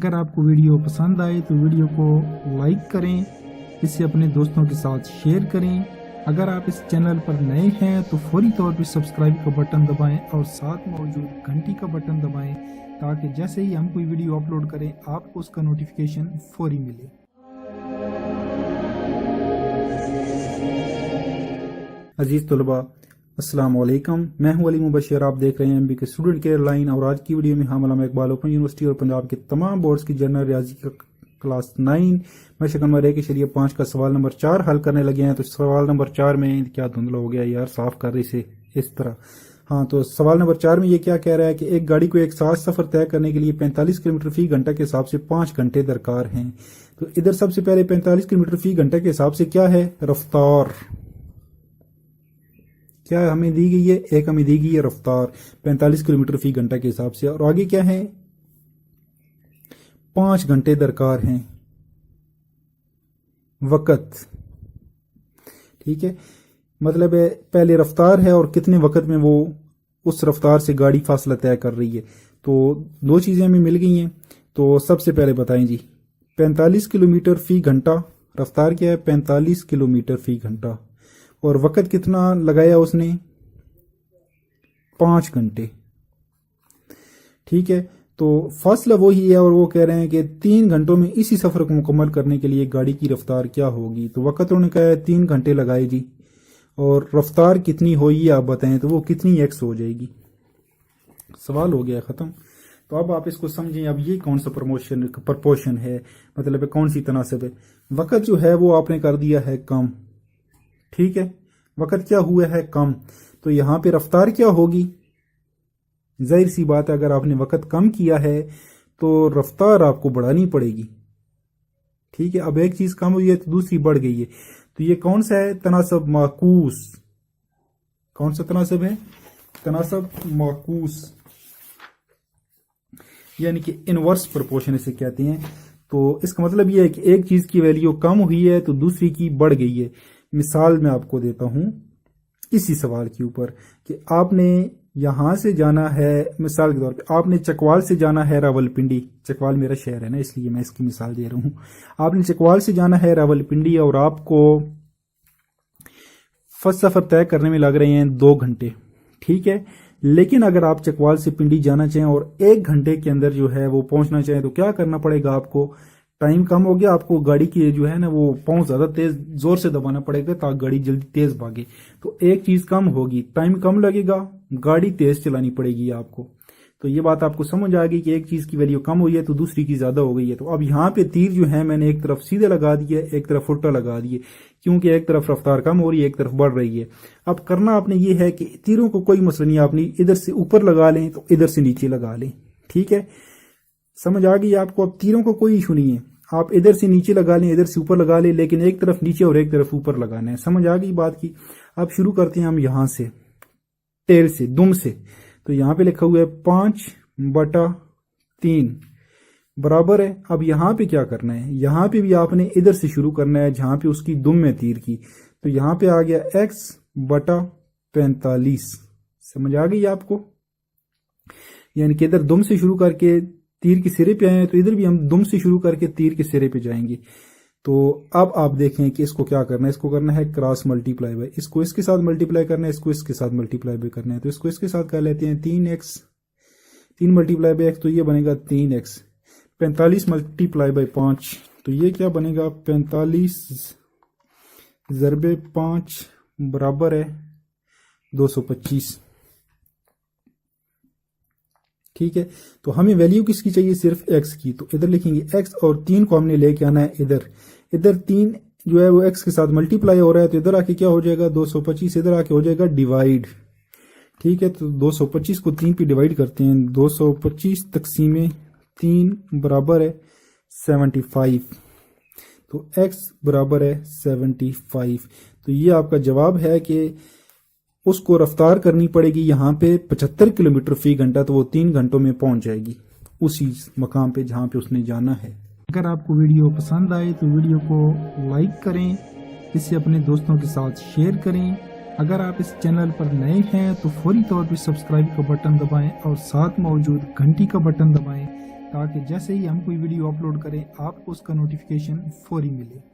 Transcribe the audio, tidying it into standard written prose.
अगर आपको वीडियो पसंद आए तो वीडियो को लाइक करें, इसे अपने दोस्तों के साथ शेयर करें। अगर आप इस चैनल पर नए हैं तो फौरी तौर पर सब्सक्राइब का बटन दबाएं और साथ मौजूद घंटी का बटन दबाएं ताकि जैसे ही हम कोई वीडियो अपलोड करें आपको उसका नोटिफिकेशन फौरी मिले। अजीज तलबा, अस्सलाम वालेकुम। मैं हूं अली मुबशर, आप देख रहे हैं एमबी के स्टूडेंट केयर लाइन। और आज की वीडियो में हम अल्लामा इकबाल ओपन यूनिवर्सिटी और पंजाब के तमाम बोर्ड्स की जनरल रियाजी का क्लास 9 में शक्ल नंबर 1 के शरीय 5 का सवाल नंबर 4 हल करने लगे हैं। तो सवाल नंबर 4 में क्या धुंधला हो गया यार, साफ कर रही से इस तरह। हाँ, तो सवाल नंबर 4 में ये क्या कह रहा है कि एक गाड़ी को एक साथ सफर तय करने के लिए 45 किलोमीटर फी घंटा के हिसाब से 5 घंटे दरकार हैं। तो इधर सबसे पहले 45 किलोमीटर फी घंटा के हिसाब से क्या है, रफ्तार क्या हमें दी गई है, एक हमें दी गई है रफ्तार 45 किलोमीटर फी घंटा के हिसाब से। और आगे क्या है, 5 घंटे दरकार हैं वक़्त। ठीक है, मतलब है पहले रफ्तार है और कितने वक़्त में वो उस रफ्तार से गाड़ी फासला तय कर रही है। तो दो चीजें हमें मिल गई हैं। तो सबसे पहले बताएं जी, 45 किलोमीटर फी घंटा, रफ्तार क्या है 45 किलोमीटर फी घंटा, और वक़्त कितना लगाया उसने, 5 घंटे। ठीक है, तो फासला वही है और वो कह रहे हैं कि 3 घंटों में इसी सफर को मुकम्मल करने के लिए गाड़ी की रफ्तार क्या होगी। तो वक़्त उन्होंने कहा है 3 घंटे लगाए जी, और रफ्तार कितनी होगी आप बताएं, तो वो कितनी एक्स हो जाएगी। सवाल हो गया खत्म। तो अब आप इसको समझें, अब ये कौन सा प्रपोर्शन है, मतलब है कौन सी तनासब है। वक़्त जो है वो आपने कर दिया है कम। ठीक है, वक़्त क्या हुआ है कम, तो यहां पे रफ्तार क्या होगी, जाहिर सी बात है अगर आपने वक़्त कम किया है तो रफ्तार आपको बढ़ानी पड़ेगी। ठीक है, अब एक चीज कम हुई है तो दूसरी बढ़ गई है। तो ये कौन सा है, तनासब माकूस। कौन सा तनासब है, तनासब माकूस, यानी कि इनवर्स प्रोपोर्शन इसे कहते हैं। तो इसका मतलब यह है कि एक चीज की वैल्यू कम हुई है तो दूसरी की बढ़ गई है। मिसाल मैं आपको देता हूं इसी सवाल के ऊपर कि आपने यहां से जाना है, मिसाल के तौर पे आपने चकवाल से जाना है रावलपिंडी। चकवाल मेरा शहर है ना, इसलिए मैं इसकी मिसाल दे रहा हूं। आपने चकवाल से जाना है रावलपिंडी और आपको फर्स्ट सफर तय करने में लग रहे हैं 2 घंटे। ठीक है, लेकिन अगर आप चकवाल से पिंडी जाना चाहें और 1 घंटे के अंदर जो है वो पहुंचना चाहें तो क्या करना पड़ेगा आपको, टाइम कम हो गया, आपको गाड़ी की जो है ना वो पाँव ज्यादा तेज जोर से दबाना पड़ेगा ताकि गाड़ी जल्दी तेज भागे। तो एक चीज कम होगी, टाइम कम लगेगा, गाड़ी तेज चलानी पड़ेगी आपको। तो ये बात आपको समझ आ गई कि एक चीज की वैल्यू कम हुई है तो दूसरी की ज्यादा हो गई है। तो अब यहाँ पे तीर जो है मैंने एक तरफ सीधे लगा दिए, एक तरफ उल्टा लगा दिए, क्योंकि एक तरफ रफ्तार कम हो रही है, एक तरफ बढ़ रही है। अब करना आपने ये है कि तीरों को कोई मसला नहीं, आपने इधर से ऊपर लगा लें तो इधर से नीचे लगा लें। ठीक है, समझ आ गई आपको। अब तीरों को कोई इशू नहीं है, आप इधर से नीचे लगा लें, इधर से ऊपर लगा लें, लेकिन एक तरफ नीचे और एक तरफ ऊपर लगाना है। समझ आ गई बात की। अब शुरू करते हैं हम यहां से, टेल से, दुम से। तो यहां पे लिखा हुआ है 5/3 बराबर है। अब यहां पे क्या करना है, यहां पे भी आपने इधर से शुरू करना है जहां पे उसकी दुम में तीर की। तो यहां पे आ गया x/45। समझ आ गई आपको, यानी कि इधर दुम से शुरू करके तीर के सिरे पे आए हैं तो इधर भी हम दुम से शुरू करके तीर के सिरे पे जाएंगे। तो अब आप देखें कि इसको क्या करना है, इसको करना है क्रॉस मल्टीप्लाई बाय, इसको इसके साथ मल्टीप्लाई करना है, इसको इसके साथ मल्टीप्लाई बाय करना है। तो इसको इसके साथ कर लेते हैं 3x, 3 मल्टीप्लाई बाय x तो ये बनेगा 3x। 45 मल्टीप्लाई बाय 5 तो ये क्या बनेगा, 45 ज़रबे 5 बराबर है 225। ठीक है, तो हमें वैल्यू किसकी चाहिए, सिर्फ x की। तो इधर लिखेंगे x और 3 को हमने लेके आना है इधर। इधर 3 जो है वो x के साथ मल्टीप्लाई हो रहा है तो इधर आके क्या हो जाएगा 225, इधर आके हो जाएगा डिवाइड। ठीक है, तो 225 को 3 पे डिवाइड करते हैं। 225 तकसीमे 3 बराबर है 75। तो x बराबर है 75। तो ये आपका जवाब है कि उसको रफ्तार करनी पड़ेगी यहाँ पे 75 किलोमीटर फी घंटा, तो वो 3 घंटों में पहुंच जाएगी उसी मकाम पे जहाँ पे उसने जाना है। अगर आपको वीडियो पसंद आए तो वीडियो को लाइक करें, इसे अपने दोस्तों के साथ शेयर करें। अगर आप इस चैनल पर नए हैं तो फौरी तौर पर सब्सक्राइब का बटन दबाएं और साथ मौजूद घंटी का बटन दबाएं تاکہ جیسے ہی ہم کوئی ویڈیو اپلوڈ کریں آپ کو اس کا نوٹیفیکیشن فوری ملے۔